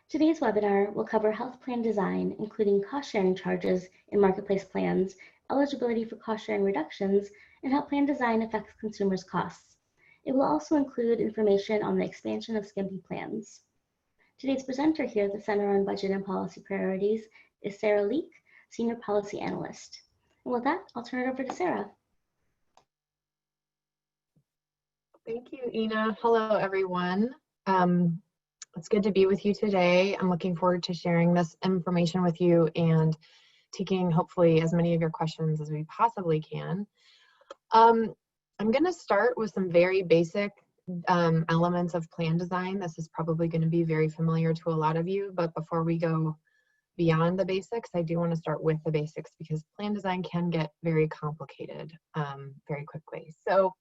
Today's webinar will cover health plan design, including cost-sharing charges in marketplace plans, eligibility for cost-sharing reductions, and how plan design affects consumers' costs. It will also include information on the expansion of Skimpy plans. Today's presenter here at the Center on Budget and Policy Priorities is Sarah Lueck, Senior Policy Analyst. And with that, I'll turn it over to Sarah. Thank you, Ina. Hello, everyone. It's good to be with you today. I'm looking forward to sharing this information with you and taking hopefully as many of your questions as we possibly can. I'm going to start with some very basic elements of plan design. This is probably going to be very familiar to a lot of you, but before we go beyond the basics, I do want to start with the basics because plan design can get very complicated very quickly. So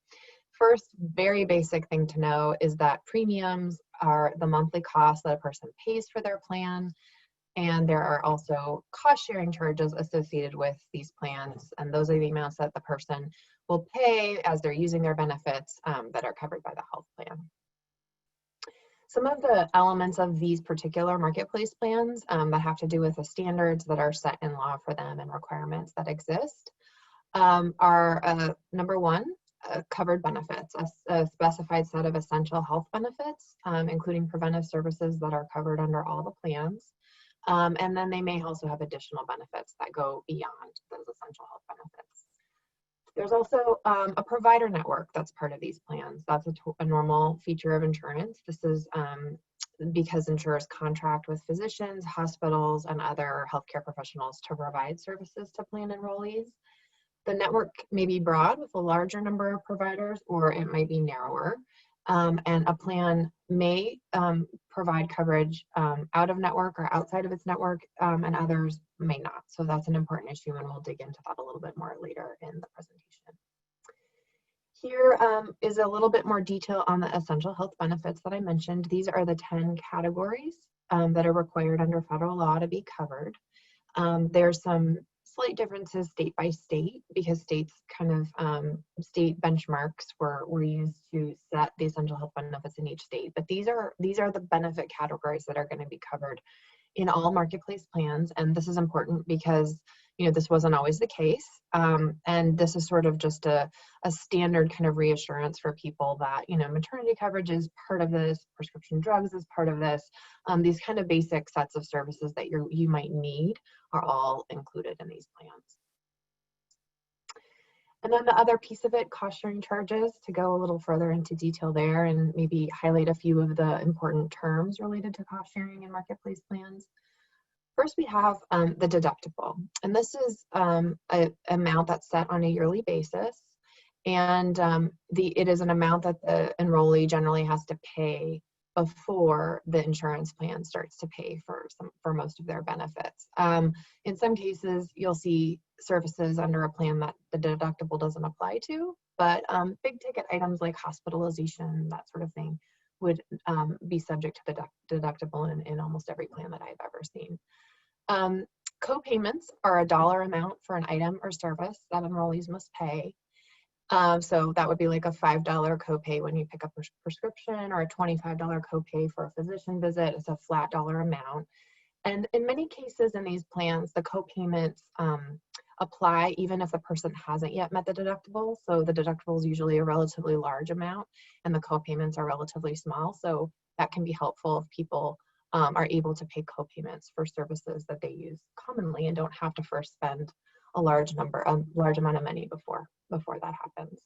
first, very basic thing to know is that premiums are the monthly cost that a person pays for their plan, and there are also cost-sharing charges associated with these plans, and those are the amounts that the person will pay as they're using their benefits that are covered by the health plan. Some of the elements of these particular marketplace plans that have to do with the standards that are set in law for them and requirements that exist are number one, covered benefits, a specified set of essential health benefits, including preventive services that are covered under all the plans. And then they may also have additional benefits that go beyond those essential health benefits. There's also a provider network that's part of these plans. That's a normal feature of insurance. This is because insurers contract with physicians, hospitals, and other healthcare professionals to provide services to plan enrollees. The network may be broad with a larger number of providers, or it might be narrower. And a plan may provide coverage out of network or outside of its network, and others may not. So that's an important issue, and we'll dig into that a little bit more later in the presentation. Here is a little bit more detail on the essential health benefits that I mentioned. These are the 10 categories that are required under federal law to be covered. There's some slight differences state by state because states kind of state benchmarks were used to set the essential health benefits in each state. But these are the benefit categories that are going to be covered in all marketplace plans, and this is important because this wasn't always the case, and this is sort of just a standard kind of reassurance for people that maternity coverage is part of this, prescription drugs is part of this. These kind of basic sets of services that you might need are all included in these plans. And then the other piece of it, cost sharing charges, to go a little further into detail there and maybe highlight a few of the important terms related to cost sharing in marketplace plans. First, we have the deductible, and this is an amount that's set on a yearly basis, and it is an amount that the enrollee generally has to pay before the insurance plan starts to pay for most of their benefits. In some cases, you'll see services under a plan that the deductible doesn't apply to, but big ticket items like hospitalization, that sort of thing, would be subject to the deductible in almost every plan that I've ever seen. Co-payments are a dollar amount for an item or service that enrollees must pay. So that would be like a $5 copay when you pick up a prescription, or a $25 copay for a physician visit. It's a flat dollar amount. And in many cases in these plans, the co-payments apply even if the person hasn't yet met the deductible. So the deductible is usually a relatively large amount and the co-payments are relatively small. So that can be helpful if people are able to pay co-payments for services that they use commonly and don't have to first spend a large amount of money before that happens.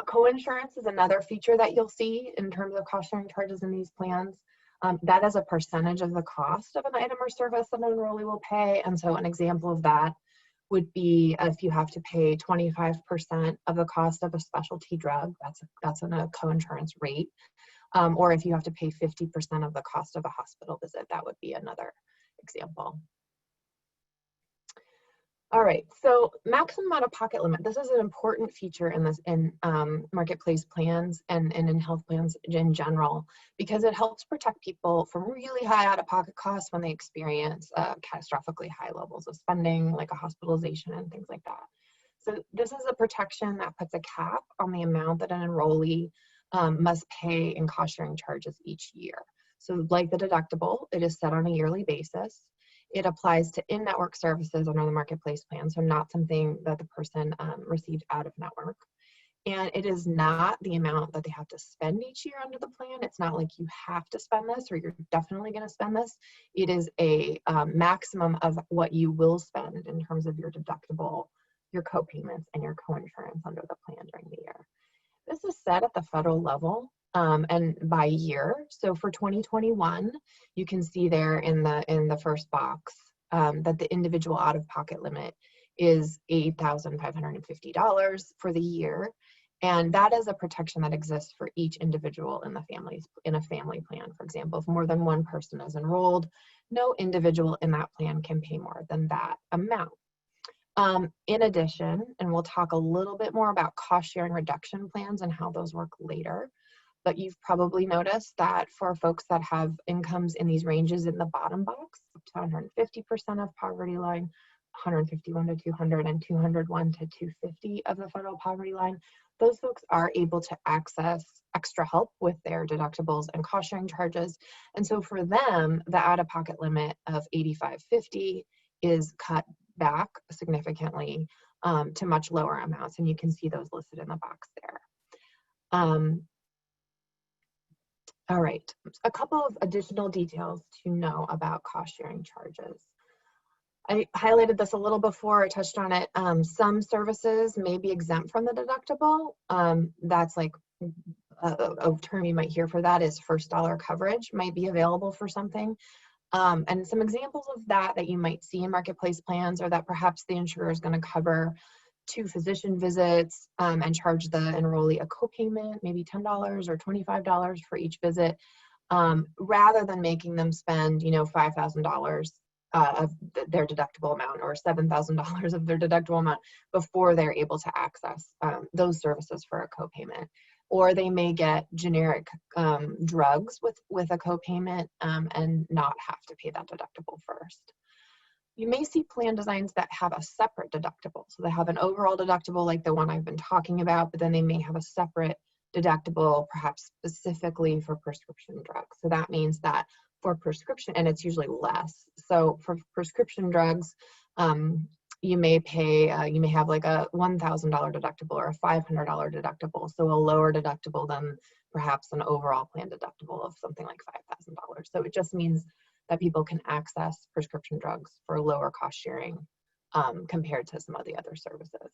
Co-insurance is another feature that you'll see in terms of cost sharing charges in these plans. That is a percentage of the cost of an item or service that an enrollee will pay. And so an example of that would be if you have to pay 25% of the cost of a specialty drug, that's in a co-insurance rate. Or if you have to pay 50% of the cost of a hospital visit, that would be another example. All right, so maximum out-of-pocket limit. This is an important feature in marketplace plans and in health plans in general, because it helps protect people from really high out-of-pocket costs when they experience catastrophically high levels of spending, like a hospitalization and things like that. So this is a protection that puts a cap on the amount that an enrollee must pay in cost-sharing charges each year. So like the deductible, it is set on a yearly basis. It applies to in-network services under the marketplace plan, so not something that the person received out of network. And it is not the amount that they have to spend each year under the plan. It's not like you have to spend this or you're definitely going to spend this. It is a maximum of what you will spend in terms of your deductible, your co-payments, and your co-insurance under the plan during the year. This is set at the federal level and by year. So for 2021, you can see there in the first box that the individual out-of-pocket limit is $8,550 for the year. And that is a protection that exists for each individual in a family plan. For example, if more than one person is enrolled, no individual in that plan can pay more than that amount. In addition, and we'll talk a little bit more about cost sharing reduction plans and how those work later, but you've probably noticed that for folks that have incomes in these ranges in the bottom box, up to 150% of poverty line, 151 to 200, and 201 to 250 of the federal poverty line, those folks are able to access extra help with their deductibles and cost sharing charges. And so for them, the out-of-pocket limit of $8,550 is cut back significantly to much lower amounts. And you can see those listed in the box there. All right, a couple of additional details to know about cost sharing charges. I highlighted this a little before, I touched on it. Some services may be exempt from the deductible. That's like a term you might hear for that is first dollar coverage might be available for something. And some examples of that you might see in marketplace plans are that perhaps the insurer is going to cover 2 physician visits and charge the enrollee a copayment, maybe $10 or $25 for each visit, rather than making them spend, $5,000 of their deductible amount or $7,000 of their deductible amount before they're able to access those services for a copayment. Or they may get generic drugs with a copayment and not have to pay that deductible first. You may see plan designs that have a separate deductible. So they have an overall deductible like the one I've been talking about, but then they may have a separate deductible, perhaps specifically for prescription drugs. So that means that for prescription, and it's usually less. So for prescription drugs, you may have like a $1,000 deductible or a $500 deductible. So a lower deductible than perhaps an overall plan deductible of something like $5,000. So it just means that people can access prescription drugs for lower cost sharing compared to some of the other services.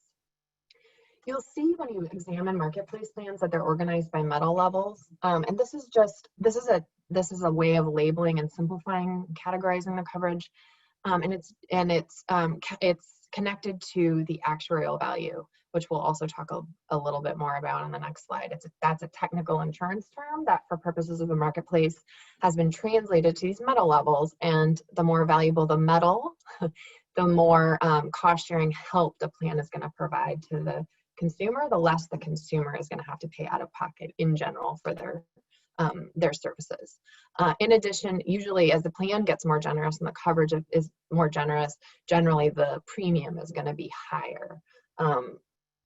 You'll see when you examine marketplace plans that they're organized by metal levels. And this is a way of labeling and simplifying, categorizing the coverage. And it's connected to the actuarial value, which we'll also talk a little bit more about on the next slide. That's a technical insurance term that for purposes of the marketplace has been translated to these metal levels. And the more valuable the metal, the more cost sharing help the plan is going to provide to the consumer, the less the consumer is going to have to pay out of pocket in general for their services. In addition, usually as the plan gets more generous and the coverage is more generous, generally the premium is going to be higher.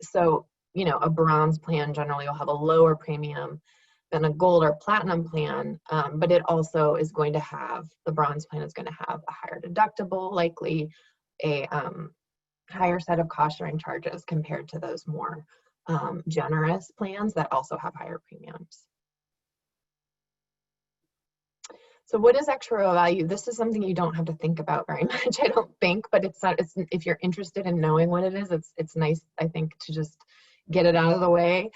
So, a bronze plan generally will have a lower premium than a gold or platinum plan, but it also is going to have, the bronze plan is going to have a higher deductible, likely a higher set of cost sharing charges compared to those more generous plans that also have higher premiums. So what is actuarial value? This is something you don't have to think about very much, I don't think, but if you're interested in knowing what it is, it's nice, I think, to just get it out of the way.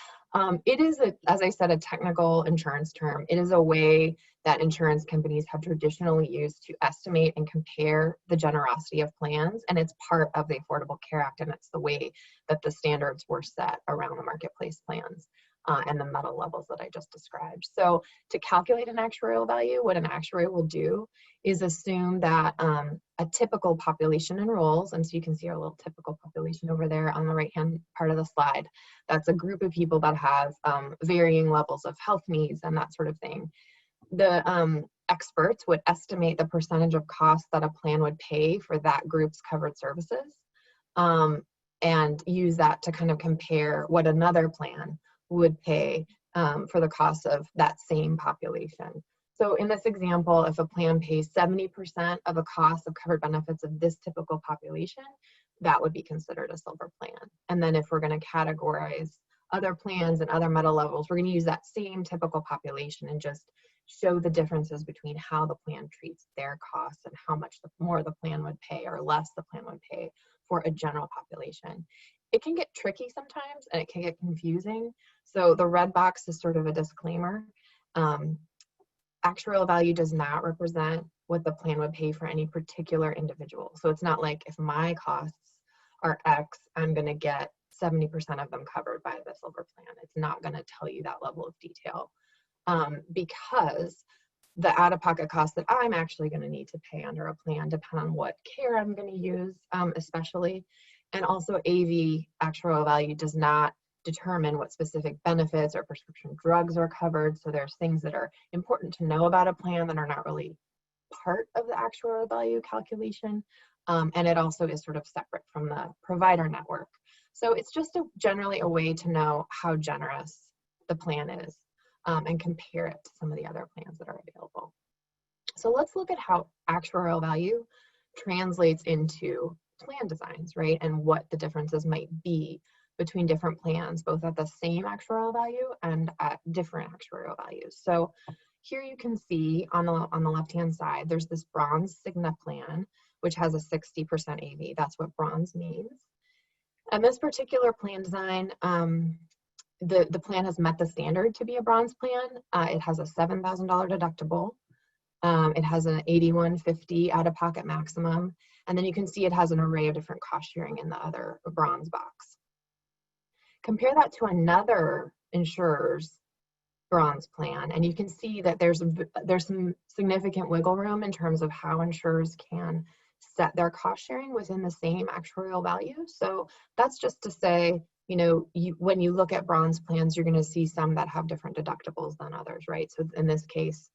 It is, as I said, a technical insurance term. It is a way that insurance companies have traditionally used to estimate and compare the generosity of plans, and it's part of the Affordable Care Act, and it's the way that the standards were set around the marketplace plans. And the metal levels that I just described. So to calculate an actuarial value, what an actuary will do is assume that a typical population enrolls, and so you can see our little typical population over there on the right-hand part of the slide. That's a group of people that have varying levels of health needs and that sort of thing. The experts would estimate the percentage of cost that a plan would pay for that group's covered services and use that to kind of compare what another plan would pay for the cost of that same population. So in this example, if a plan pays 70% of the cost of covered benefits of this typical population, that would be considered a silver plan. And then if we're going to categorize other plans and other metal levels, we're going to use that same typical population and just show the differences between how the plan treats their costs and how much more the plan would pay or less the plan would pay for a general population. It can get tricky sometimes and it can get confusing. So the red box is sort of a disclaimer. Actuarial value does not represent what the plan would pay for any particular individual. So it's not like if my costs are X, I'm going to get 70% of them covered by the silver plan. It's not going to tell you that level of detail because the out-of-pocket costs that I'm actually going to need to pay under a plan depend on what care I'm going to use, especially. And also AV, actuarial value, does not determine what specific benefits or prescription drugs are covered. So there's things that are important to know about a plan that are not really part of the actuarial value calculation. And it also is sort of separate from the provider network. So it's just generally a way to know how generous the plan is and compare it to some of the other plans that are available. So let's look at how actuarial value translates into plan designs, right? And what the differences might be between different plans, both at the same actuarial value and at different actuarial values. So here you can see on the left-hand side, there's this bronze Cigna plan, which has a 60% AV. That's what bronze means. And this particular plan design, the plan has met the standard to be a bronze plan. It has a $7,000 deductible. It has an $8,150 out-of-pocket maximum. And then you can see it has an array of different cost sharing in the other bronze box. Compare that to another insurer's bronze plan, and you can see that there's some significant wiggle room in terms of how insurers can set their cost sharing within the same actuarial value. So that's just to say, you know, when you look at bronze plans, you're going to see some that have different deductibles than others, right? So in this case,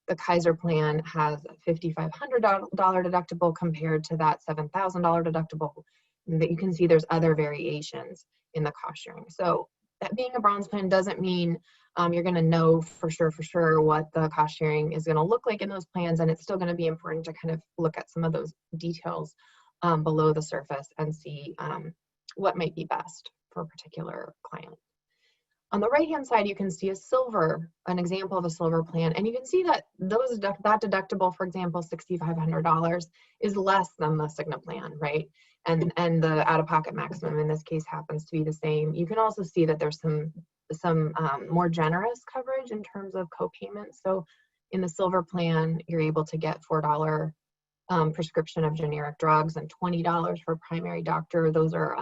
the Kaiser plan has a $5,500 deductible compared to that $7,000 deductible. And that you can see there's other variations in the cost sharing. So that being a bronze plan doesn't mean you're going to know for sure what the cost sharing is going to look like in those plans, and it's still going to be important to kind of look at some of those details below the surface and see what might be best for a particular client. On the right-hand side, you can see an example of a silver plan, and you can see that that deductible, for example, $6,500, is less than the Cigna plan, right? And the out-of-pocket maximum in this case happens to be the same. You can also see that there's some more generous coverage in terms of co-payments. So in the silver plan, you're able to get $4 prescription of generic drugs and $20 for primary doctor. Those are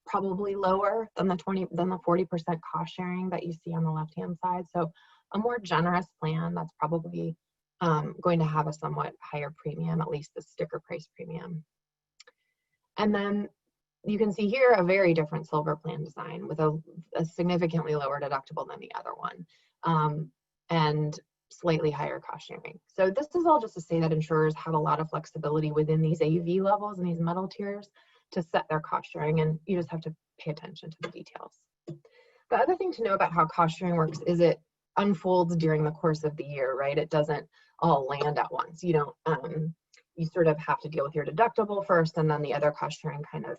probably lower than the 40% cost sharing that you see on the left-hand side. So a more generous plan that's probably going to have a somewhat higher premium, at least the sticker price premium. And then you can see here a very different silver plan design with a significantly lower deductible than the other one, and slightly higher cost sharing. So this is all just to say that insurers have a lot of flexibility within these AV levels and these metal tiers to set their cost sharing, and you just have to pay attention to the details. The other thing to know about how cost sharing works is it unfolds during the course of the year, right? It doesn't all land at once. You don't, you sort of have to deal with your deductible first, and then the other cost sharing kind of,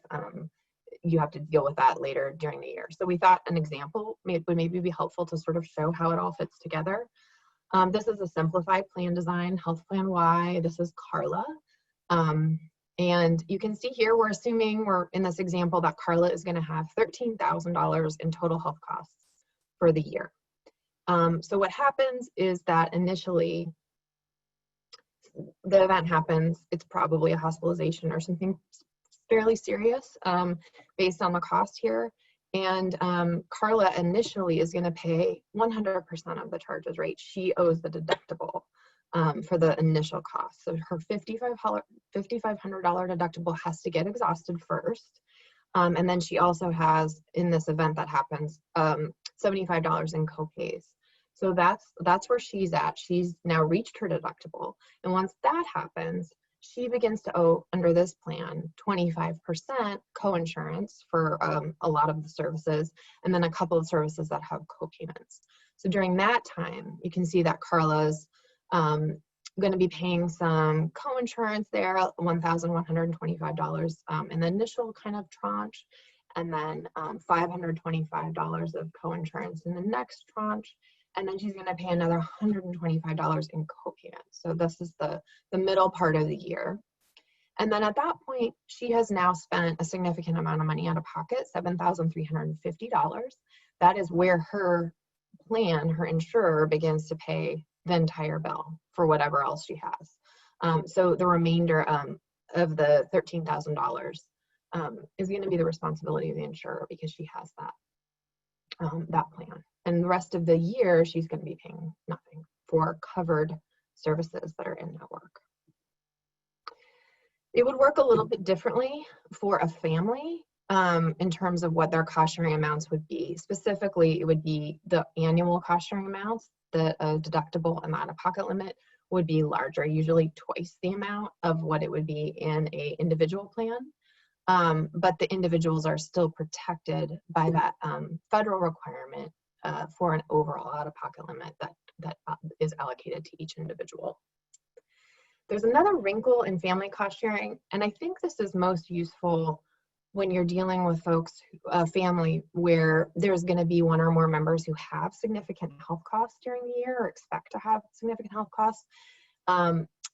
you have to deal with that later during the year. So we thought an example would maybe be helpful to sort of show how it all fits together. This is a simplified plan design, Health Plan Y. This is Carla. And you can see here, we're assuming in this example that Carla is going to have $13,000 in total health costs for the year. So what happens is that initially the event happens, it's probably a hospitalization or something fairly serious based on the cost here. And Carla initially is going to pay 100% of the charges, right? She owes the deductible for the initial cost. So her $5,500 deductible has to get exhausted first. And then she also has, in this event that happens, $75 in copays. So that's where she's at. She's now reached her deductible. And once that happens, she begins to owe, under this plan, 25% coinsurance for a lot of the services, and then a couple of services that have co-payments. So during that time, you can see that Carla's going to be paying some co-insurance there, $1,125 in the initial kind of tranche, and then $525 of co-insurance in the next tranche, and then she's going to pay another $125 in co-payments. So this is the middle part of the year. And then at that point, she has now spent a significant amount of money out of pocket, $7,350. That is where her plan, her insurer, begins to pay the entire bill for whatever else she has. So the remainder of the $13,000 is going to be the responsibility of the insurer because she has that plan. And the rest of the year, she's going to be paying nothing for covered services that are in network. It would work a little bit differently for a family in terms of what their cost sharing amounts would be. Specifically, it would be the annual cost sharing amounts. The deductible and out-of-pocket limit would be larger, usually twice the amount of what it would be in an individual plan. But the individuals are still protected by that federal requirement for an overall out-of-pocket limit that is allocated to each individual. There's another wrinkle in family cost sharing, and I think this is most useful when you're dealing with folks, family, where there's going to be one or more members who have significant health costs during the year or expect to have significant health costs.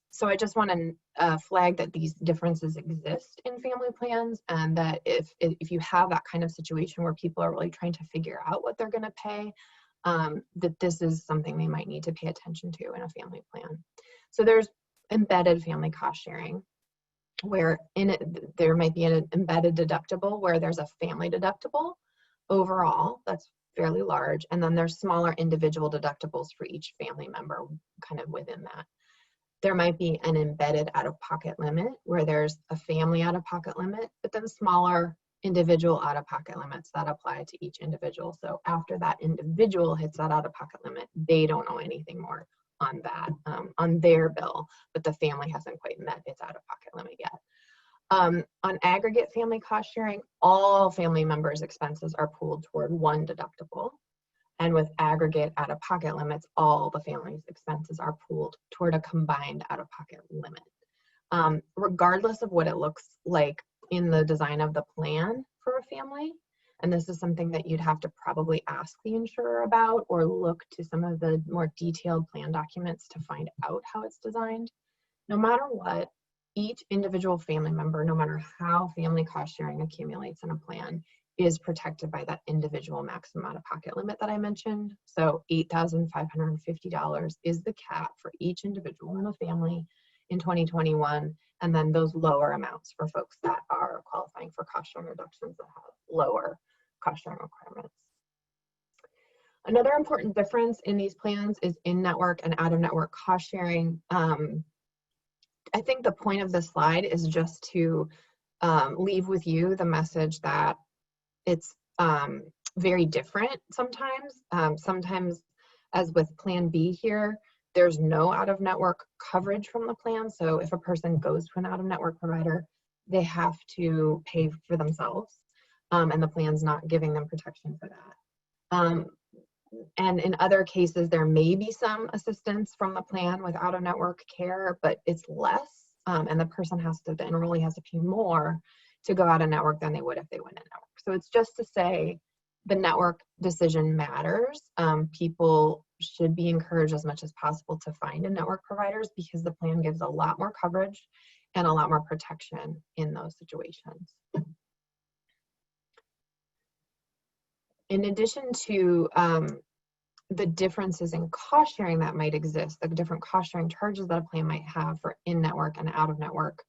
So I just want to flag that these differences exist in family plans, and that if you have that kind of situation where people are really trying to figure out what they're going to pay, that this is something they might need to pay attention to in a family plan. So there's embedded family cost sharing, where in it there might be an embedded deductible where there's a family deductible overall that's fairly large, and then there's smaller individual deductibles for each family member kind of within that. There might be an embedded out-of-pocket limit where there's a family out-of-pocket limit, but then smaller individual out-of-pocket limits that apply to each individual. So after that individual hits that out-of-pocket limit, they don't owe anything more on that, on their bill, but the family hasn't quite met its out-of-pocket limit yet. On aggregate family cost sharing, all family members' expenses are pooled toward one deductible. And with aggregate out-of-pocket limits, all the family's expenses are pooled toward a combined out-of-pocket limit. Regardless of what it looks like in the design of the plan for a family, and this is something that you'd have to probably ask the insurer about or look to some of the more detailed plan documents to find out how it's designed. No matter what, each individual family member, no matter how family cost sharing accumulates in a plan, is protected by that individual maximum out-of-pocket limit that I mentioned. So $8,550 is the cap for each individual in a family in 2021, and then those lower amounts for folks that are qualifying for cost sharing reductions that have lower cost sharing requirements. Another important difference in these plans is in-network and out-of-network cost sharing. I think the point of this slide is just to leave with you the message that it's very different sometimes. Sometimes, as with Plan B here, there's no out-of-network coverage from the plan. So if a person goes to an out-of-network provider, they have to pay for themselves, and the plan's not giving them protection for that. And in other cases, there may be some assistance from the plan with out-of-network care, but it's less, and the enrollee has to pay more to go out of network than they would if they went in network. So it's just to say the network decision matters. People should be encouraged as much as possible to find in-network providers because the plan gives a lot more coverage and a lot more protection in those situations. In addition to the differences in cost sharing that might exist, the different cost sharing charges that a plan might have for in-network and out-of-network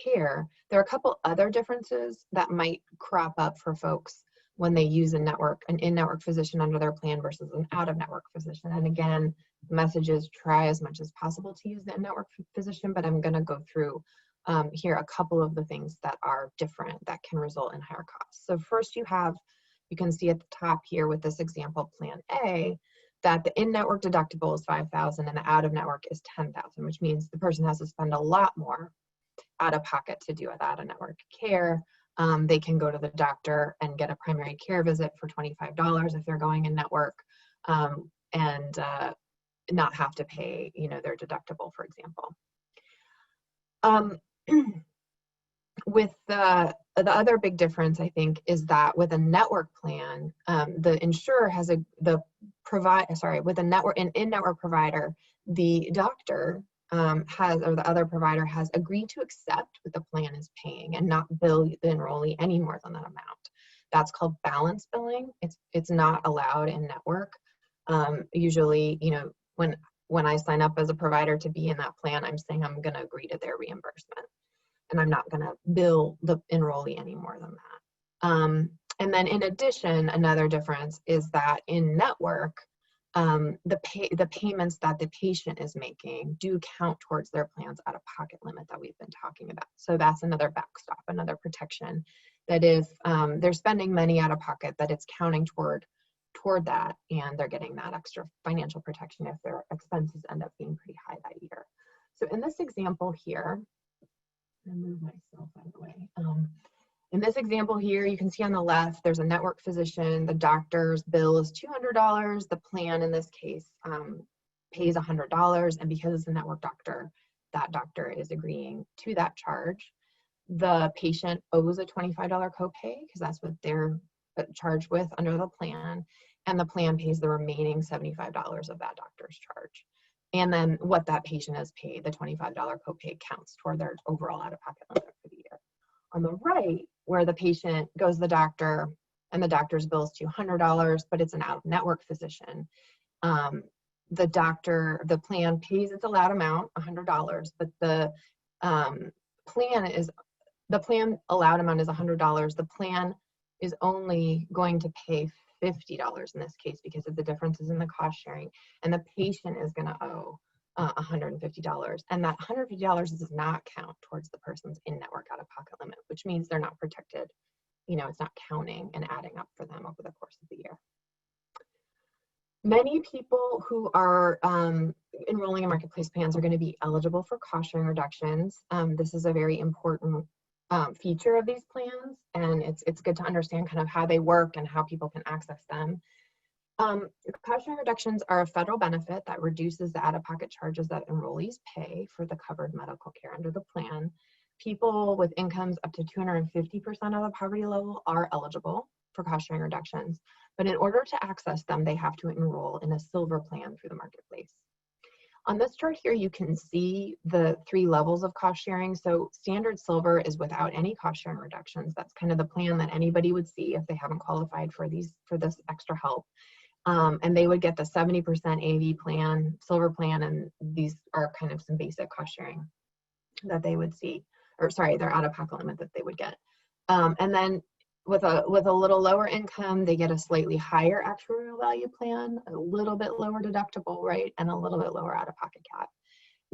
care, there are a couple other differences that might crop up for folks when they use an in-network physician under their plan versus an out-of-network physician. And again, the message is try as much as possible to use the in-network physician, but I'm going to go through here a couple of the things that are different that can result in higher costs. So first you can see at the top here with this example, Plan A, that the in-network deductible is $5,000 and the out-of-network is $10,000, which means the person has to spend a lot more out of pocket to do out-of-network care. They can go to the doctor and get a primary care visit for $25 if they're going in network. and not have to pay, their deductible, for example. With the other big difference, I think, is that with a network plan, the insurer has with a network, an in-network provider, the doctor or the other provider has agreed to accept what the plan is paying and not bill the enrollee any more than that amount. That's called balance billing. It's not allowed in network. Usually, when I sign up as a provider to be in that plan, I'm saying I'm going to agree to their reimbursement, and I'm not going to bill the enrollee any more than that. And then in addition, another difference is that in network, the payments that the patient is making do count towards their plan's out-of-pocket limit that we've been talking about. So that's another backstop, another protection, that if they're spending money out of pocket, that it's counting toward that, and they're getting that extra financial protection if their expenses end up being pretty high that year. So in this example here, I'm gonna move myself out of the way. In this example here, you can see on the left, there's a network physician. The doctor's bill is $200. The plan in this case pays $100, and because it's a network doctor, that doctor is agreeing to that charge. The patient owes a $25 copay because that's what they're charged with under the plan, and the plan pays the remaining $75 of that doctor's charge. And then what that patient has paid, the $25 copay, counts toward their overall out-of-pocket limit for the year. On the right, where the patient goes to the doctor and the doctor's bill is $200, but it's an out-of-network physician, the plan pays its allowed amount, $100, but the plan allowed amount is $100. The plan is only going to pay $50 in this case because of the differences in the cost sharing, and the patient is going to owe $150, and that $150 does not count towards the person's in-network out-of-pocket limit, which means they're not protected. It's not counting and adding up for them over the course of the year. Many people who are enrolling in marketplace plans are going to be eligible for cost sharing reductions. This is a very important feature of these plans, and it's good to understand kind of how they work and how people can access them. Cost sharing reductions are a federal benefit that reduces the out-of-pocket charges that enrollees pay for the covered medical care under the plan. People with incomes up to 250% of the poverty level are eligible for cost sharing reductions, but in order to access them, they have to enroll in a silver plan through the marketplace. On this chart here, you can see the 3 levels of cost sharing. So standard silver is without any cost sharing reductions. That's kind of the plan that anybody would see if they haven't qualified for this extra help. And they would get the 70% AV plan, silver plan, and these are kind of some basic cost sharing that they would see, or sorry, their out-of-pocket limit that they would get. And then with a little lower income, they get a slightly higher actuarial value plan, a little bit lower deductible, right, and a little bit lower out-of-pocket cap.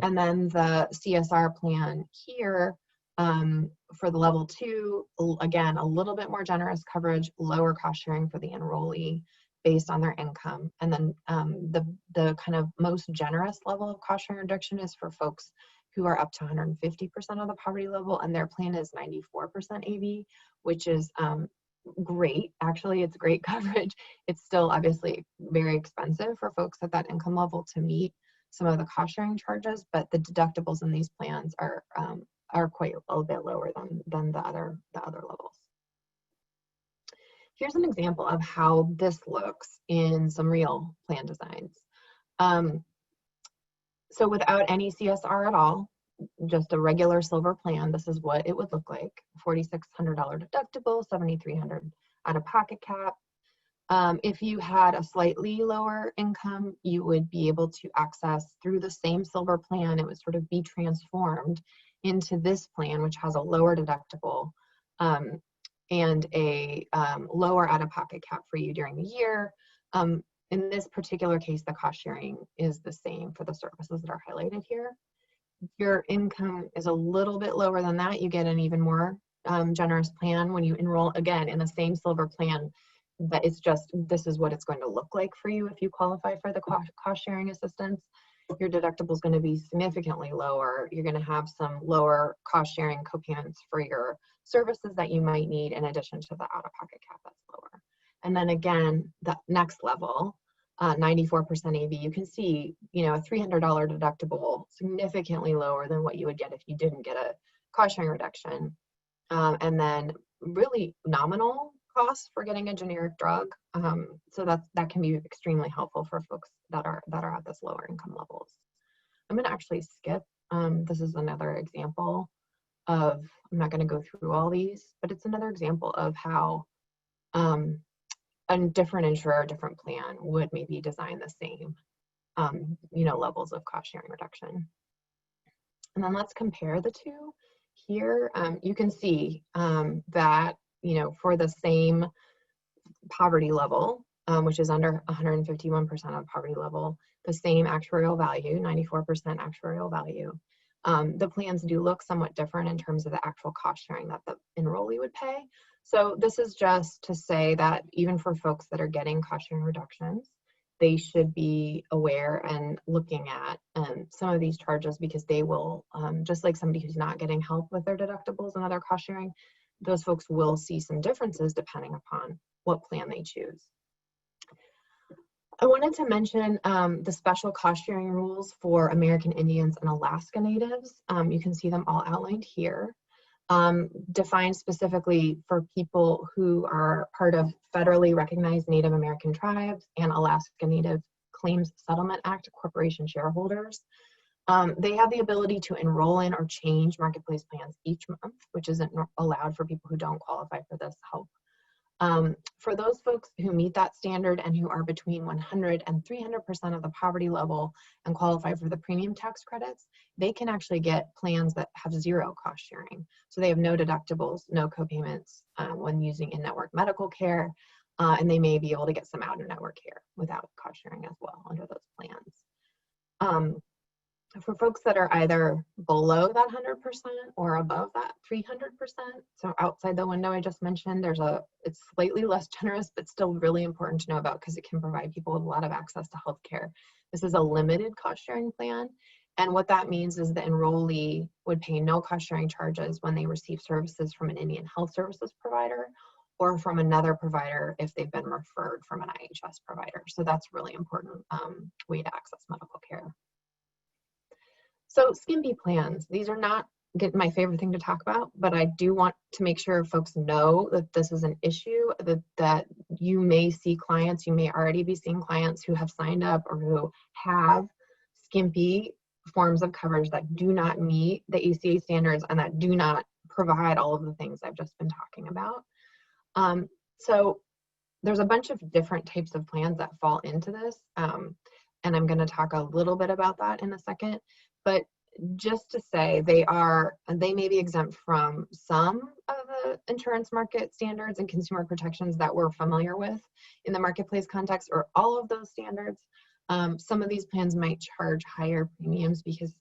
And then the CSR plan here, for the level 2, again, a little bit more generous coverage, lower cost sharing for the enrollee based on their income. And then the kind of most generous level of cost sharing reduction is for folks who are up to 150% of the poverty level, and their plan is 94% AV, which is great. Actually, it's great coverage. It's still obviously very expensive for folks at that income level to meet some of the cost sharing charges, but the deductibles in these plans are quite a little bit lower than the other levels. Here's an example of how this looks in some real plan designs. So without any CSR at all, just a regular silver plan, this is what it would look like. $4,600 deductible, $7,300 out-of-pocket cap. If you had a slightly lower income, you would be able to access through the same silver plan. It would sort of be transformed into this plan, which has a lower deductible and a lower out-of-pocket cap for you during the year. In this particular case, the cost sharing is the same for the services that are highlighted here. If your income is a little bit lower than that, you get an even more generous plan when you enroll, again, in the same silver plan. But it's just, this is what it's going to look like for you if you qualify for the cost sharing assistance. Your deductible is going to be significantly lower. You're going to have some lower cost sharing copayments for your services that you might need, in addition to the out-of-pocket cap that's lower. And then again, the next level, 94% AV, you can see, you know, a $300 deductible, significantly lower than what you would get if you didn't get a cost sharing reduction. And then really nominal costs for getting a generic drug. So that can be extremely helpful for folks that are at this lower income levels. I'm going to actually skip. This is another example of, I'm not going to go through all these, but it's another example of how a different insurer, different plan would maybe design the same, you know, levels of cost sharing reduction. And then let's compare the two. Here, you can see that, you know, for the same poverty level, which is under 151% of poverty level, the same actuarial value, 94% actuarial value, the plans do look somewhat different in terms of the actual cost sharing that the enrollee would pay. So this is just to say that even for folks that are getting cost sharing reductions, they should be aware and looking at some of these charges, because they will, just like somebody who's not getting help with their deductibles and other cost sharing, those folks will see some differences depending upon what plan they choose. I wanted to mention the special cost sharing rules for American Indians and Alaska Natives. You can see them all outlined here. Defined specifically for people who are part of federally recognized Native American tribes and Alaska Native Claims Settlement Act corporation shareholders. They have the ability to enroll in or change marketplace plans each month, which isn't allowed for people who don't qualify for this help. For those folks who meet that standard and who are between 100 and 300% of the poverty level and qualify for the premium tax credits, they can actually get plans that have zero cost sharing. So they have no deductibles, no co-payments when using in-network medical care, and they may be able to get some out-of-network care without cost sharing as well under those plans. For folks that are either below that 100% or above that 300%, so outside the window I just mentioned, it's slightly less generous, but still really important to know about because it can provide people with a lot of access to healthcare. This is a limited cost sharing plan. And what that means is the enrollee would pay no cost sharing charges when they receive services from an Indian health services provider or from another provider if they've been referred from an IHS provider. So that's a really important way to access medical care. So Skimpy plans, these are not my favorite thing to talk about, but I do want to make sure folks know that this is an issue, that you may see clients, you may already be seeing clients who have signed up or who have Skimpy forms of coverage that do not meet the ACA standards and that do not provide all of the things I've just been talking about. So there's a bunch of different types of plans that fall into this, and I'm going to talk a little bit about that in a second. But just to say, they may be exempt from some of the insurance market standards and consumer protections that we're familiar with in the marketplace context, or all of those standards. Some of these plans might charge higher premiums because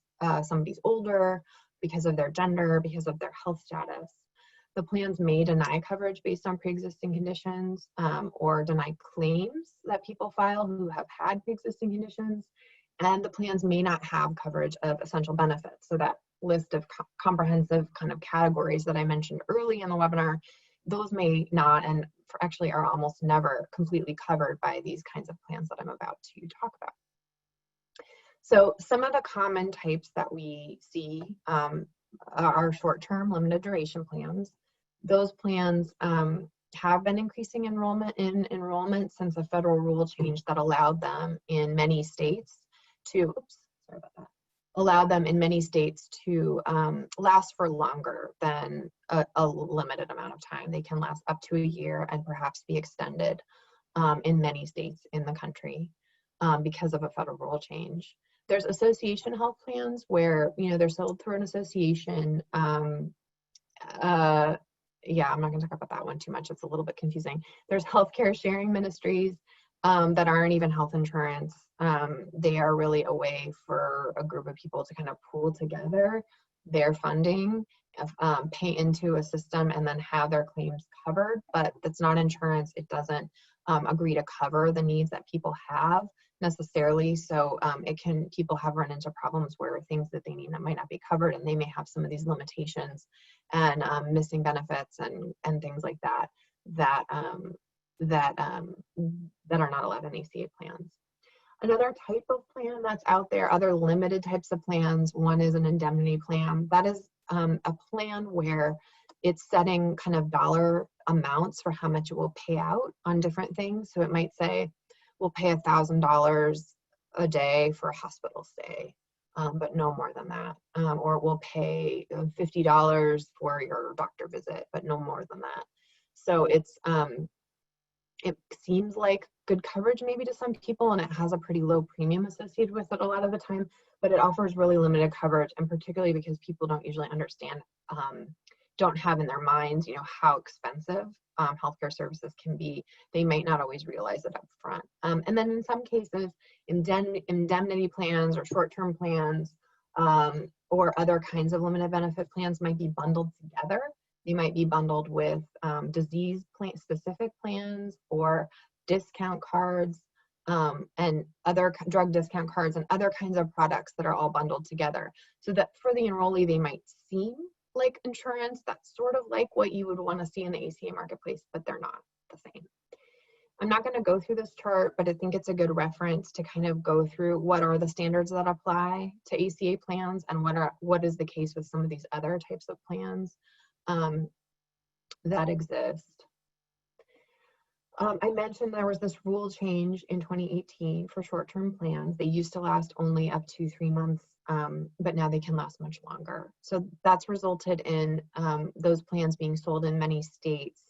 somebody's older, because of their gender, because of their health status. The plans may deny coverage based on pre-existing conditions or deny claims that people file who have had pre-existing conditions. And the plans may not have coverage of essential benefits. So that list of comprehensive kind of categories that I mentioned early in the webinar, those may not and actually are almost never completely covered by these kinds of plans that I'm about to talk about. So some of the common types that we see are short-term limited duration plans. Those plans have been increasing enrollment since a federal rule change that allowed them in many states to, allow them in many states to last for longer than a limited amount of time. They can last up to a year and perhaps be extended in many states in the country because of a federal rule change. There's association health plans where, you know, they're sold through an association. Yeah, I'm not going to talk about that one too much. It's a little bit confusing. There's healthcare sharing ministries that aren't even health insurance. They are really a way for a group of people to kind of pool together their funding, pay into a system, and then have their claims covered. But that's not insurance. It doesn't agree to cover the needs that people have necessarily. So people have run into problems where things that they need that might not be covered, and they may have some of these limitations and missing benefits and things like that that are not allowed in ACA plans. Another type of plan that's out there, other limited types of plans, one is an indemnity plan. That is a plan where it's setting kind of dollar amounts for how much it will pay out on different things. So it might say, we'll pay $1,000 a day for a hospital stay, but no more than that. Or we'll pay $50 for your doctor visit, but no more than that. So it's it seems like good coverage maybe to some people, and it has a pretty low premium associated with it a lot of the time, but it offers really limited coverage, and particularly because people don't usually understand, don't have in their minds, you know, how expensive healthcare services can be. They might not always realize it up front. And then in some cases, indemnity plans or short-term plans or other kinds of limited benefit plans might be bundled together. They might be bundled with disease-specific plans or discount cards and other drug discount cards and other kinds of products that are all bundled together. So that for the enrollee, they might seem like insurance, that's sort of like what you would want to see in the ACA marketplace, but they're not the same. I'm not going to go through this chart, but I think it's a good reference to kind of go through what are the standards that apply to ACA plans and what is the case with some of these other types of plans that exist. I mentioned there was this rule change in 2018 for short-term plans. They used to last only up to 3 months, but now they can last much longer. So that's resulted in those plans being sold in many states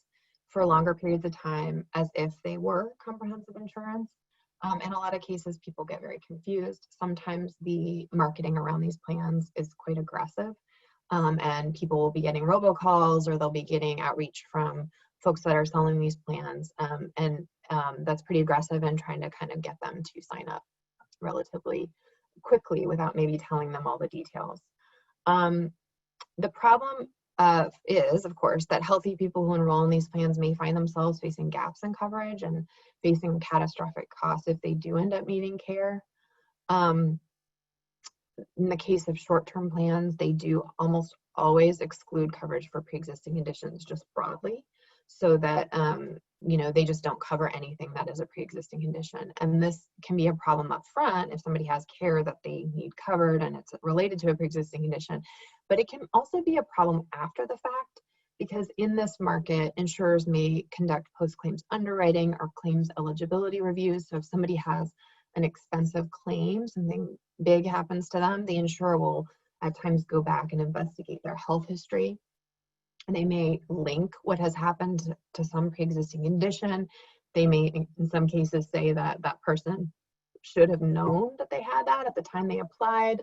for longer periods of time as if they were comprehensive insurance. In a lot of cases, people get very confused. Sometimes the marketing around these plans is quite aggressive, and people will be getting robocalls or they'll be getting outreach from folks that are selling these plans, and that's pretty aggressive in trying to kind of get them to sign up relatively quickly without maybe telling them all the details. The problem is, of course, that healthy people who enroll in these plans may find themselves facing gaps in coverage and facing catastrophic costs if they do end up needing care. In the case of short-term plans, they do almost always exclude coverage for pre-existing conditions just broadly, so that you know, they just don't cover anything that is a pre-existing condition. And this can be a problem up front if somebody has care that they need covered and it's related to a pre-existing condition. But it can also be a problem after the fact, because in this market, insurers may conduct post-claims underwriting or claims eligibility reviews. So if somebody has an expensive claim, something big happens to them, the insurer will at times go back and investigate their health history. And they may link what has happened to some pre-existing condition. They may, in some cases, say that that person should have known that they had that at the time they applied.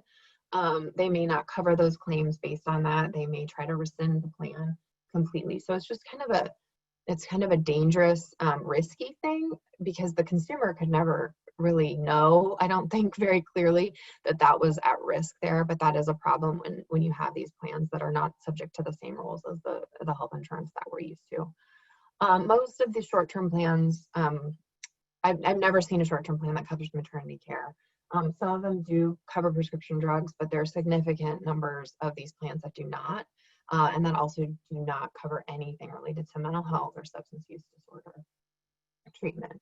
They may not cover those claims based on that. They may try to rescind the plan completely. So it's just kind of a dangerous, risky thing, because the consumer could never really know, I don't think, very clearly that that was at risk there. But that is a problem when you have these plans that are not subject to the same rules as the health insurance that we're used to. Most of the short-term plans, I've never seen a short-term plan that covers maternity care. Some of them do cover prescription drugs, but there are significant numbers of these plans that do not, and that also do not cover anything related to mental health or substance use disorder treatment.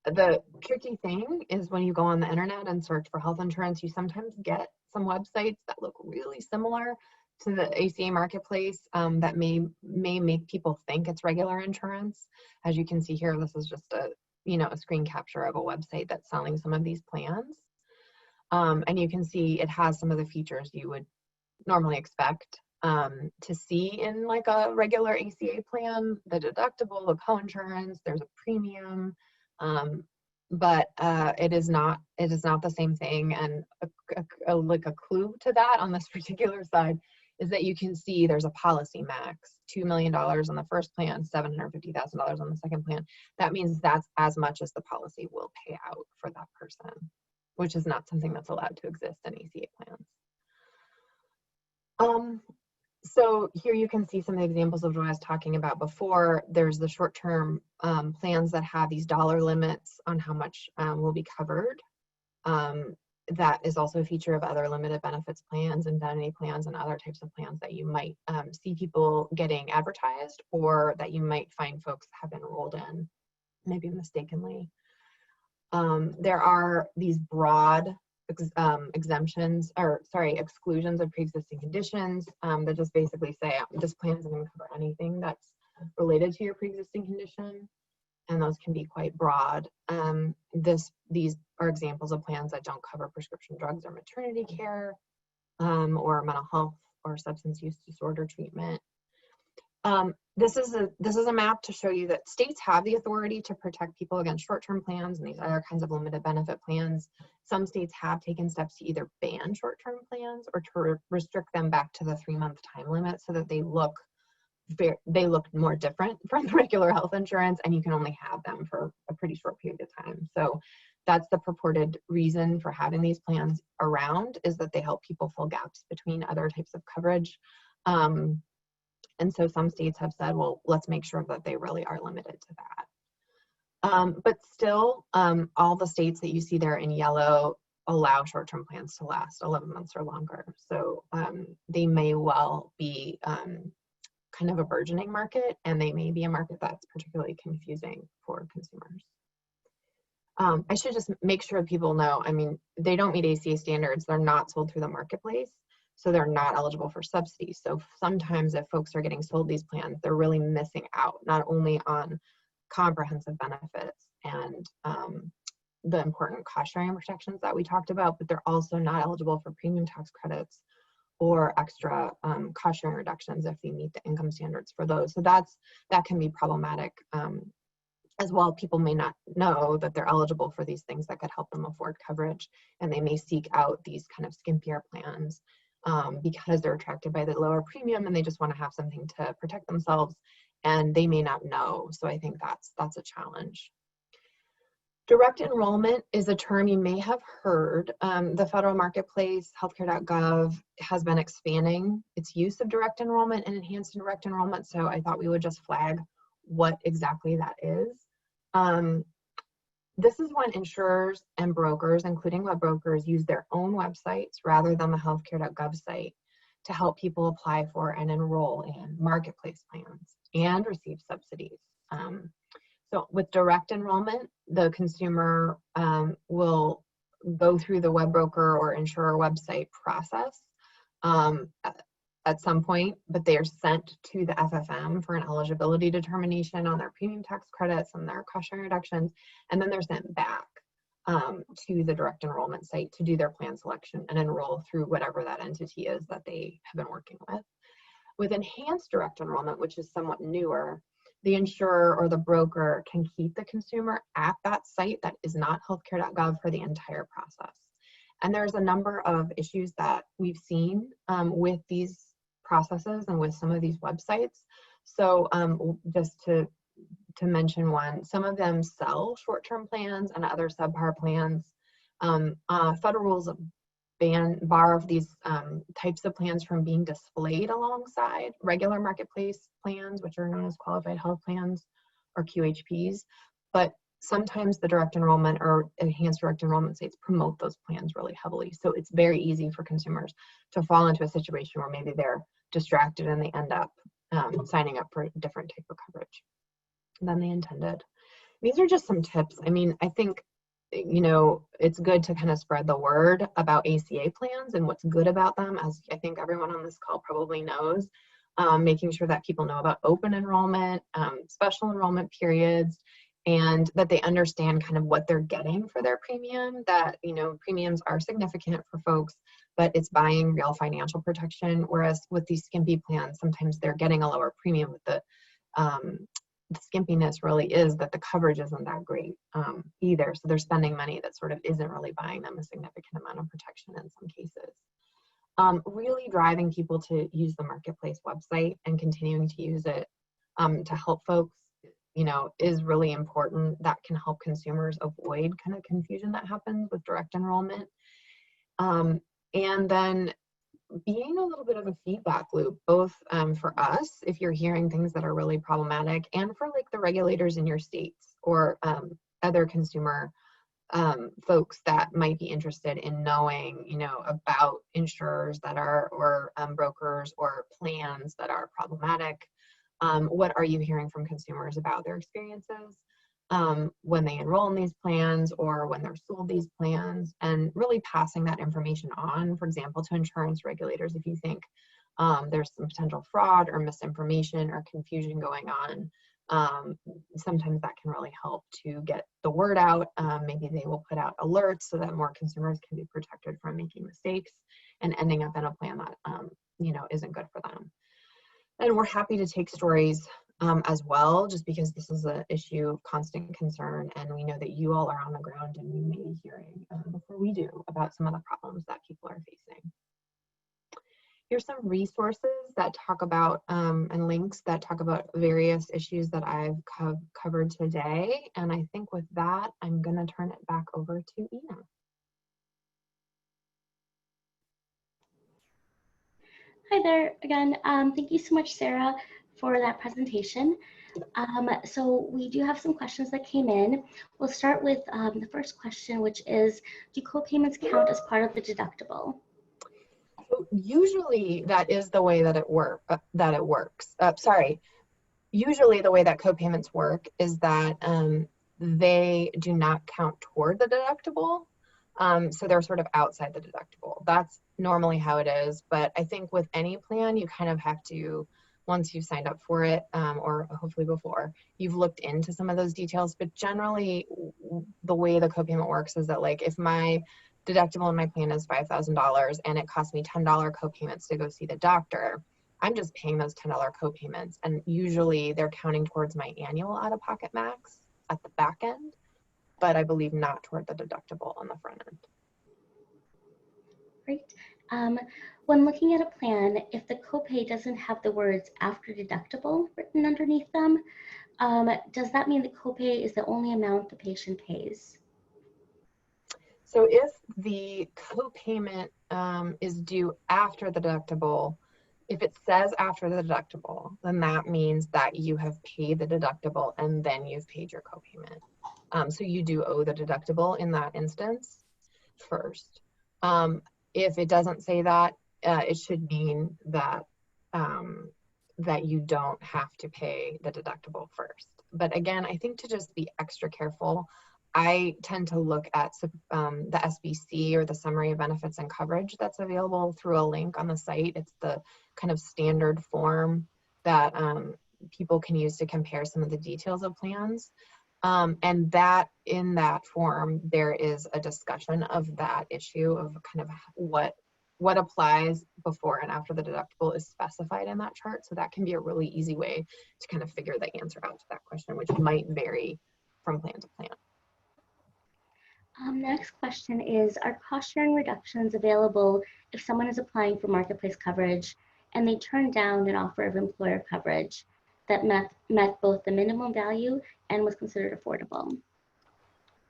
The tricky thing is when you go on the internet and search for health insurance, you sometimes get some websites that look really similar to the ACA marketplace that may make people think it's regular insurance. As you can see here, this is just a screen capture of a website that's selling some of these plans. And you can see it has some of the features you would normally expect to see in like a regular ACA plan: the deductible, the co-insurance, there's a premium. But it is not the same thing. And like a clue to that on this particular side is that you can see there's a policy max, $2 million on the first plan, $750,000 on the second plan. That means that's as much as the policy will pay out for that person, which is not something that's allowed to exist in ACA plans. So here you can see some examples of what I was talking about before. There's the short-term plans that have these dollar limits on how much will be covered. That is also a feature of other limited benefits plans, indemnity plans, and other types of plans that you might see people getting advertised, or that you might find folks have enrolled in, maybe mistakenly. There are these broad exclusions of pre-existing conditions that just basically say this plan isn't going to cover anything that's related to your pre-existing condition, and those can be quite broad. These are examples of plans that don't cover prescription drugs or maternity care, or mental health or substance use disorder treatment. This is a map to show you that states have the authority to protect people against short-term plans and these other kinds of limited benefit plans. Some states have taken steps to either ban short-term plans or to restrict them back to the 3-month time limit so that they look more different from the regular health insurance, and you can only have them for a pretty short period of time. So that's the purported reason for having these plans around, is that they help people fill gaps between other types of coverage. And so some states have said, well, let's make sure that they really are limited to that. But still, all the states that you see there in yellow allow short-term plans to last 11 months or longer. So they may well be kind of a burgeoning market, and they may be a market that's particularly confusing for consumers. I should just make sure people know, I mean, they don't meet ACA standards. They're not sold through the marketplace, so they're not eligible for subsidies. So sometimes if folks are getting sold these plans, they're really missing out, not only on comprehensive benefits and the important cost sharing protections that we talked about, but they're also not eligible for premium tax credits or extra cost sharing reductions if they meet the income standards for those. So that can be problematic as well. People may not know that they're eligible for these things that could help them afford coverage, and they may seek out these kind of skimpier plans because they're attracted by the lower premium and they just want to have something to protect themselves, and they may not know. So I think that's a challenge. Direct enrollment is a term you may have heard. The federal marketplace, healthcare.gov, has been expanding its use of direct enrollment and enhanced direct enrollment, so I thought we would just flag what exactly that is. This is when insurers and brokers, including web brokers, use their own websites rather than the healthcare.gov site to help people apply for and enroll in marketplace plans and receive subsidies. So with direct enrollment, the consumer will go through the web broker or insurer website process at some point, but they are sent to the FFM for an eligibility determination on their premium tax credits and their cost sharing reductions, and then they're sent back to the direct enrollment site to do their plan selection and enroll through whatever that entity is that they have been working with. With enhanced direct enrollment, which is somewhat newer, the insurer or the broker can keep the consumer at that site that is not healthcare.gov for the entire process. And there's a number of issues that we've seen with these processes and with some of these websites. So just to mention one, some of them sell short-term plans and other subpar plans. Federal rules bar these types of plans from being displayed alongside regular marketplace plans, which are known as qualified health plans or QHPs. But sometimes the direct enrollment or enhanced direct enrollment sites promote those plans really heavily. So it's very easy for consumers to fall into a situation where maybe they're distracted and they end up signing up for a different type of coverage than they intended. These are just some tips. I mean, I think, you know, it's good to kind of spread the word about ACA plans and what's good about them, as I think everyone on this call probably knows. Making sure that people know about open enrollment, special enrollment periods, and that they understand kind of what they're getting for their premium, that, you know, premiums are significant for folks, but it's buying real financial protection. Whereas with these skimpy plans, sometimes they're getting a lower premium, with the skimpiness really is that the coverage isn't that great either. So they're spending money that sort of isn't really buying them a significant amount of protection in some cases. Really driving people to use the marketplace website and continuing to use it to help folks, you know, is really important. That can help consumers avoid kind of confusion that happens with direct enrollment. And then being a little bit of a feedback loop, both for us, if you're hearing things that are really problematic, and for like the regulators in your states or other consumer folks that might be interested in knowing, you know, about insurers that are, or brokers or plans that are problematic. What are you hearing from consumers about their experiences? when they enroll in these plans or when they're sold these plans, and really passing that information on, for example, to insurance regulators if you think there's some potential fraud or misinformation or confusion going on. Sometimes that can really help to get the word out. Maybe they will put out alerts so that more consumers can be protected from making mistakes and ending up in a plan that isn't good for them. And we're happy to take stories as well, just because this is an issue of constant concern, and we know that you all are on the ground and you may be hearing before we do about some of the problems that people are facing. Here's some resources that talk about and links that talk about various issues that I've covered today. And I think with that, I'm going to turn it back over to Ina. Hi there again. Thank you so much, Sarah, for that presentation. So we do have some questions that came in. We'll start with the first question, which is, do co-payments count as part of the deductible? So usually that is the way that it works. Usually the way that co-payments work is that they do not count toward the deductible. So they're sort of outside the deductible. That's normally how it is. But I think with any plan, you kind of have to, once you've signed up for it, or hopefully before, you've looked into some of those details. But generally, the way the copayment works is that, like, if my deductible in my plan is $5,000 and it costs me $10 copayments to go see the doctor, I'm just paying those $10 copayments. And usually they're counting towards my annual out-of-pocket max at the back end, but I believe not toward the deductible on the front end. Great. When looking at a plan, if the copay doesn't have the words "after deductible" written underneath them, does that mean the copay is the only amount the patient pays? So if the copayment is due after the deductible, if it says after the deductible, then that means that you have paid the deductible and then you've paid your copayment. So you do owe the deductible in that instance first. If it doesn't say that, it should mean that that you don't have to pay the deductible first. But again, I think to just be extra careful, I tend to look at the SBC, or the Summary of Benefits and Coverage, that's available through a link on the site. It's the kind of standard form that people can use to compare some of the details of plans. And that in that form, there is a discussion of that issue of kind of what applies before and after the deductible is specified in that chart. So that can be a really easy way to kind of figure the answer out to that question, which might vary from plan to plan. Next question is, are cost-sharing reductions available if someone is applying for marketplace coverage and they turn down an offer of employer coverage that met both the minimum value and was considered affordable?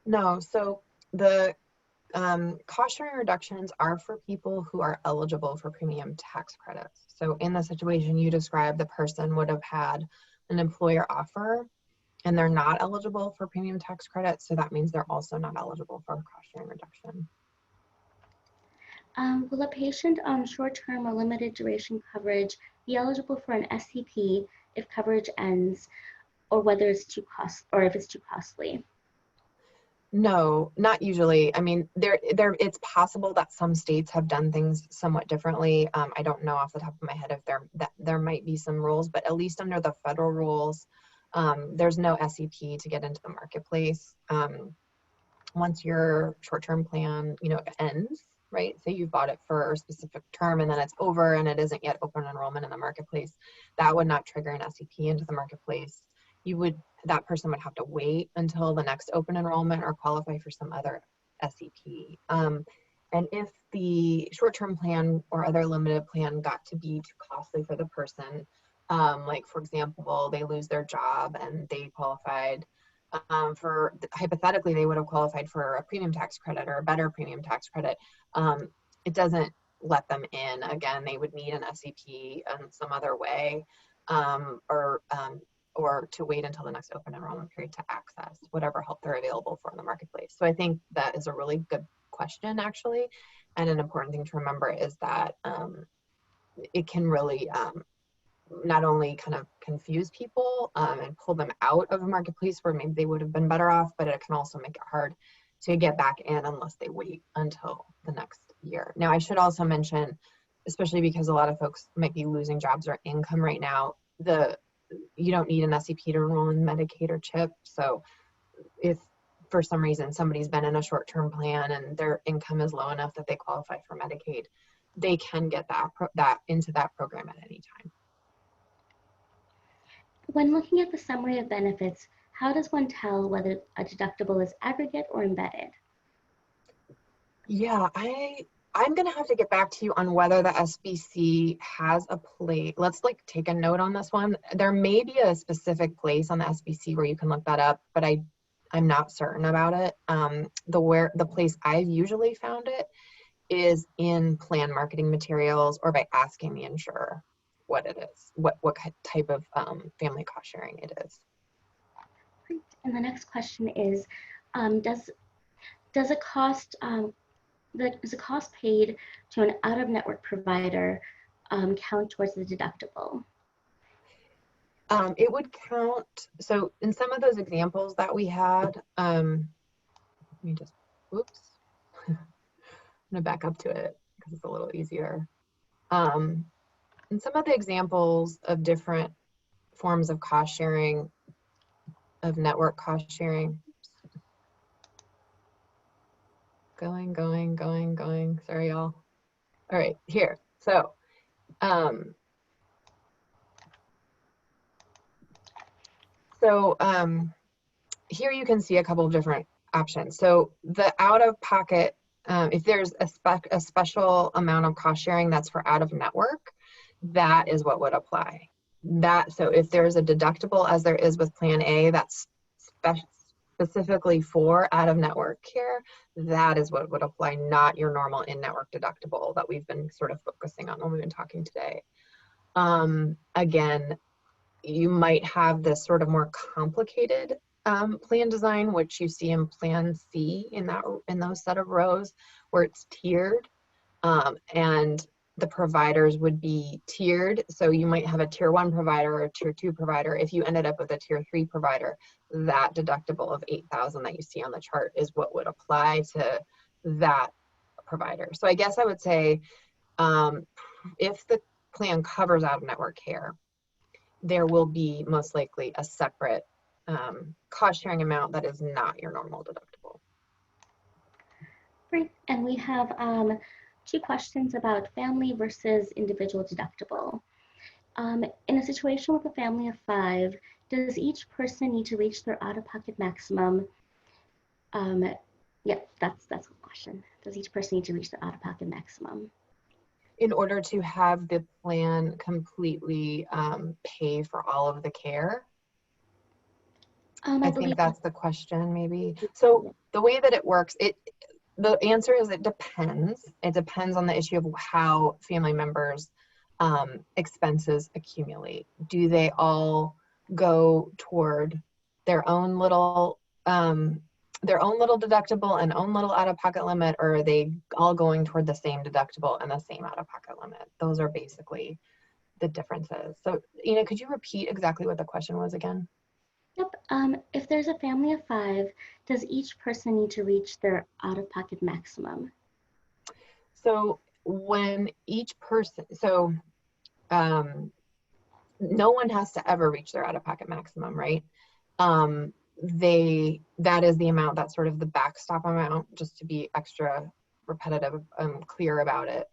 No, so the cost-sharing reductions are for people who are eligible for premium tax credits. So in the situation you described, the person would have had an employer offer and they're not eligible for premium tax credits, so that means they're also not eligible for cost-sharing reduction. Will a patient on short-term or limited duration coverage be eligible for an SEP if coverage ends, or whether it's if it's too costly? No, not usually. I mean, it's possible that some states have done things somewhat differently. I don't know off the top of my head if there might be some rules, but at least under the federal rules, there's no SEP to get into the marketplace. Once your short-term plan, ends, right? Say you bought it for a specific term and then it's over and it isn't yet open enrollment in the marketplace, that would not trigger an SEP into the marketplace. That person would have to wait until the next open enrollment or qualify for some other SEP. And if the short-term plan or other limited plan got to be too costly for the person, like for example, they lose their job and they qualified hypothetically, they would have qualified for a premium tax credit or a better premium tax credit. It doesn't let them in. Again, they would need an SEP in some other way, or to wait until the next open enrollment period to access whatever help they're available for in the marketplace. So I think that is a really good question, actually. And an important thing to remember is that it can really not only kind of confuse people and pull them out of a marketplace where maybe they would have been better off, but it can also make it hard to get back in unless they wait until the next year. Now, I should also mention, especially because a lot of folks might be losing jobs or income right now, you don't need an SEP to enroll in Medicaid or CHIP. So if for some reason somebody's been in a short-term plan and their income is low enough that they qualify for Medicaid, they can get that into that program at any time. When looking at the summary of benefits, how does one tell whether a deductible is aggregate or embedded? Yeah, I'm gonna have to get back to you on whether the SBC has a place. Let's like take a note on this one. There may be a specific place on the SBC where you can look that up, but I'm not certain about it. The place I've usually found it is in plan marketing materials or by asking the insurer what it is, what type of family cost sharing it is. Great. And the next question is, does a cost paid to an out-of-network provider count towards the deductible? It would count. So in some of those examples that we had, let me just, whoops. I'm gonna back up to it because it's a little easier. In some of the examples of different forms of cost sharing, of network cost sharing, going, sorry y'all. All right, here, so, here you can see a couple of different options. So the out-of-pocket, if there's a special amount of cost sharing that's for out-of-network, that is what would apply. So if there's a deductible, as there is with Plan A, that's specifically for out-of-network care, that is what would apply, not your normal in-network deductible that we've been sort of focusing on when we've been talking today. Again, you might have this sort of more complicated plan design, which you see in Plan C in those set of rows where it's tiered, and the providers would be tiered. So you might have a tier 1 provider or a tier 2 provider. If you ended up with a tier 3 provider, that deductible of $8,000 that you see on the chart is what would apply to that provider. So I guess I would say if the plan covers out-of-network care, there will be most likely a separate cost sharing amount that is not your normal deductible. Great, and we have 2 questions about family versus individual deductible. In a situation with a family of 5, does each person need to reach their out-of-pocket maximum? Yeah, that's the question. Does each person need to reach their out-of-pocket maximum? In order to have the plan completely pay for all of the care? I think that's the question, maybe. So the way that it works, the answer is it depends. It depends on the issue of how family members' expenses accumulate. Do they all go toward their own little deductible and own little out-of-pocket limit, or are they all going toward the same deductible and the same out-of-pocket limit? Those are basically the differences. So, Ina, could you repeat exactly what the question was again? Yep. If there's a family of 5, does each person need to reach their out-of-pocket maximum? So when each person, no one has to ever reach their out-of-pocket maximum, right? That is the amount, that's sort of the backstop amount, just to be extra repetitive, clear about it.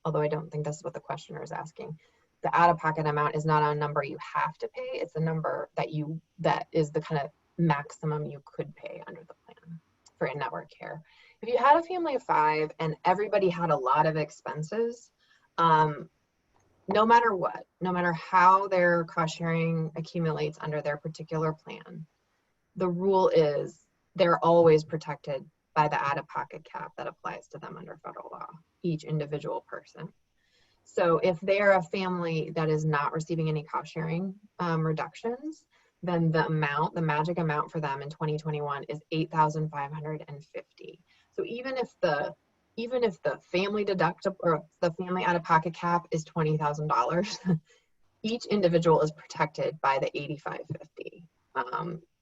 Although I don't think this is what the questioner is asking. The out-of-pocket amount is not a number you have to pay. It's a number that is the kind of maximum you could pay under the plan for in-network care. If you had a family of 5 and everybody had a lot of expenses, no matter what, no matter how their cost sharing accumulates under their particular plan, the rule is they're always protected by the out-of-pocket cap that applies to them under federal law, each individual person. So if they're a family that is not receiving any cost sharing reductions, then the magic amount for them in 2021 is $8,550. So even if the family deductible or the family out-of-pocket cap is $20,000, each individual is protected by the 8550.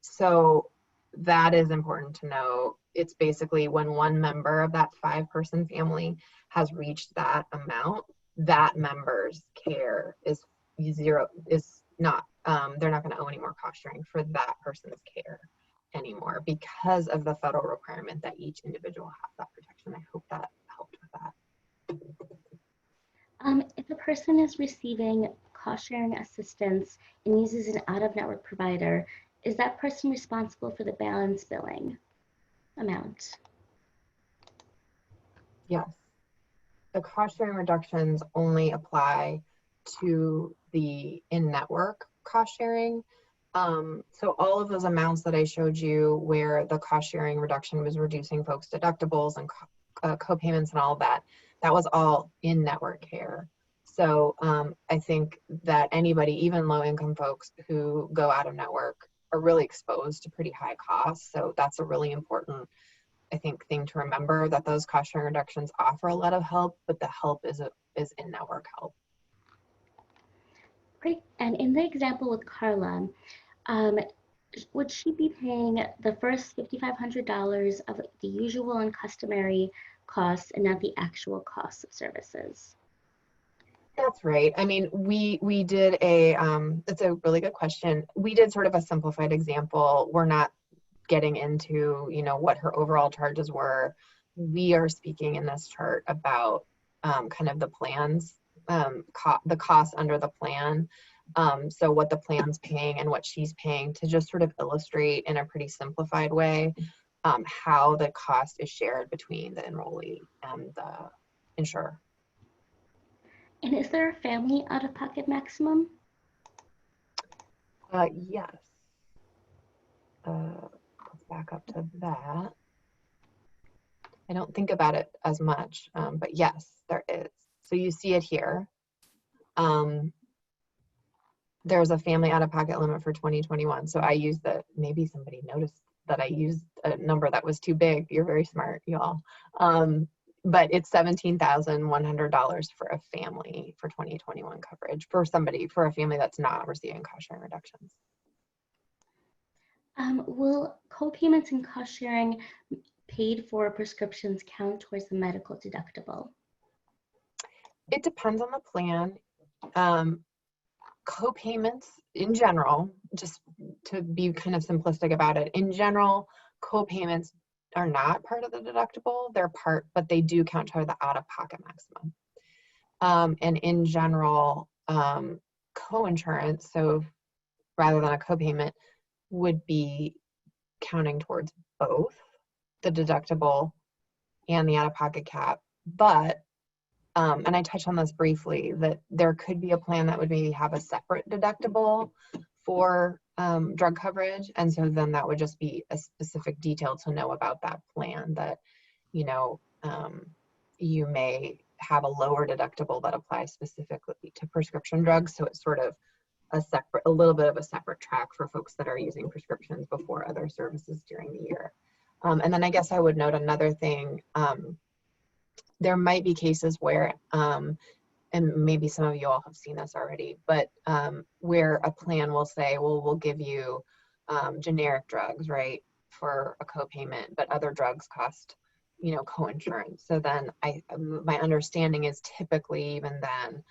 So that is important to know. It's basically when one member of that 5-person family has reached that amount, that member's care is zero, is not, they're not going to owe any more cost sharing for that person's care anymore because of the federal requirement that each individual has that protection. I hope that helped with that. If a person is receiving cost sharing assistance and uses an out-of-network provider, is that person responsible for the balance billing amount? Yes. The cost sharing reductions only apply to the in-network cost sharing. So all of those amounts that I showed you where the cost sharing reduction was reducing folks' deductibles and co-payments and all of that, that was all in-network care. So I think that anybody, even low-income folks who go out of network, are really exposed to pretty high costs. So that's a really important, I think, thing to remember, that those cost sharing reductions offer a lot of help, but the help is in-network help. Great. And in the example with Carla, would she be paying the first $5,500 of the usual and customary costs and not the actual costs of services? That's right. I mean, we did a, it's a really good question. We did sort of a simplified example. We're not getting into, you know, what her overall charges were. We are speaking in this chart about kind of the plans, the costs under the plan. So what the plan's paying and what she's paying, to just sort of illustrate in a pretty simplified way how the cost is shared between the enrollee and the insurer. And is there a family out-of-pocket maximum? Yes. Let's back up to that. I don't think about it as much, but yes, there is. So you see it here. There's a family out-of-pocket limit for 2021. So I used the, maybe somebody noticed that I used a number that was too big. You're very smart, y'all. But it's $17,100 for a family for 2021 coverage for somebody, for a family that's not receiving cost sharing reductions. Will co-payments and cost sharing paid for prescriptions count towards the medical deductible? It depends on the plan. Co-payments in general, just to be kind of simplistic about it, in general, co-payments are not part of the deductible. They're part, but they do count toward the out-of-pocket maximum. And in general, co-insurance, so rather than a co-payment, would be counting towards both the deductible and the out-of-pocket cap. But and I touched on this briefly, that there could be a plan that would maybe have a separate deductible for drug coverage. And so then that would just be a specific detail to know about that plan, that, you know, you may have a lower deductible that applies specifically to prescription drugs. So it's sort of a little bit of a separate track for folks that are using prescriptions before other services during the year. And then I guess I would note another thing. There might be cases where, and maybe some of you all have seen this already, but where a plan will say, well, we'll give you generic drugs, right, for a co-payment, but other drugs cost, you know, co-insurance. So then my understanding is typically even then,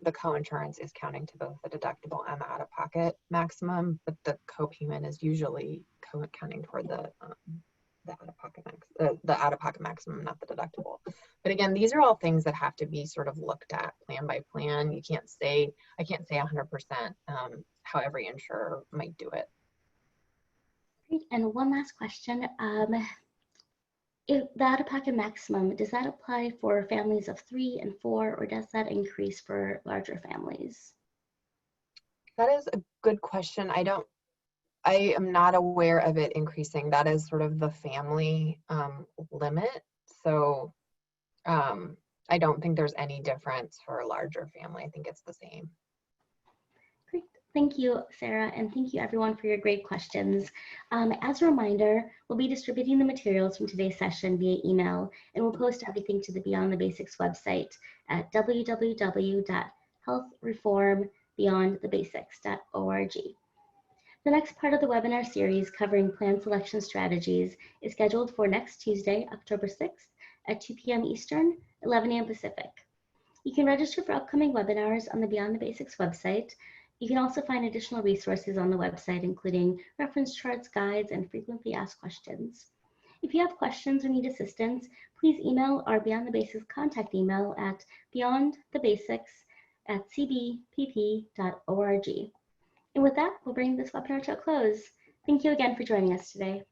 the co-insurance is counting to both the deductible and the out-of-pocket maximum, but the co-payment is usually counting toward the out-of-pocket maximum, not the deductible. But again, these are all things that have to be sort of looked at plan by plan. I can't say 100% how every insurer might do it. Great. And one last question. If the out-of-pocket maximum, does that apply for families of 3 and 4, or does that increase for larger families? That is a good question. I am not aware of it increasing. That is sort of the family limit. So I don't think there's any difference for a larger family. I think it's the same. Great. Thank you, Sarah, and thank you everyone for your great questions. As a reminder, we'll be distributing the materials from today's session via email, and we'll post everything to the Beyond the Basics website at www.healthreform.org. beyondthebasics.org. The next part of the webinar series covering plan selection strategies is scheduled for next Tuesday, October 6th at 2 p.m. Eastern, 11 a.m. Pacific. You can register for upcoming webinars on the Beyond the Basics website. You can also find additional resources on the website, including reference charts, guides, and frequently asked questions. If you have questions or need assistance, please email our Beyond the Basics contact email at beyondthebasics@cbpp.org. And with that, we'll bring this webinar to a close. Thank you again for joining us today.